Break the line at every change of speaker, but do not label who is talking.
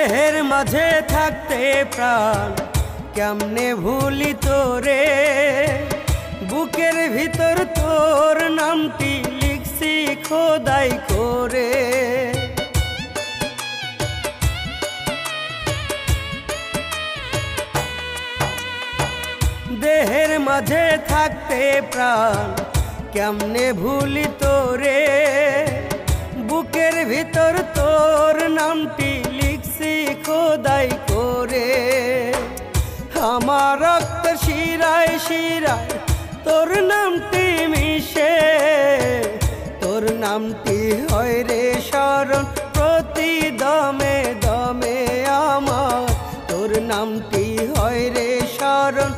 দেহের মাঝে থাকতে প্রাণ কেমনে ভুলি তোরে, বুকের ভিতর তোর নামটি লিখছি খোদাই করে। দেহের মাঝে থাকতে প্রাণ কেমনে ভুলি তোরে, বুকের ভিতর তোর নামটি লিখছি খোদাই করে। আমার রক্ত শিরায় শিরায় তোর নামটি মিশে, তোর নামটি হয় রে স্মরণ প্রতি দমে দমে আমার, তোর নামটি হয় রে স্মরণ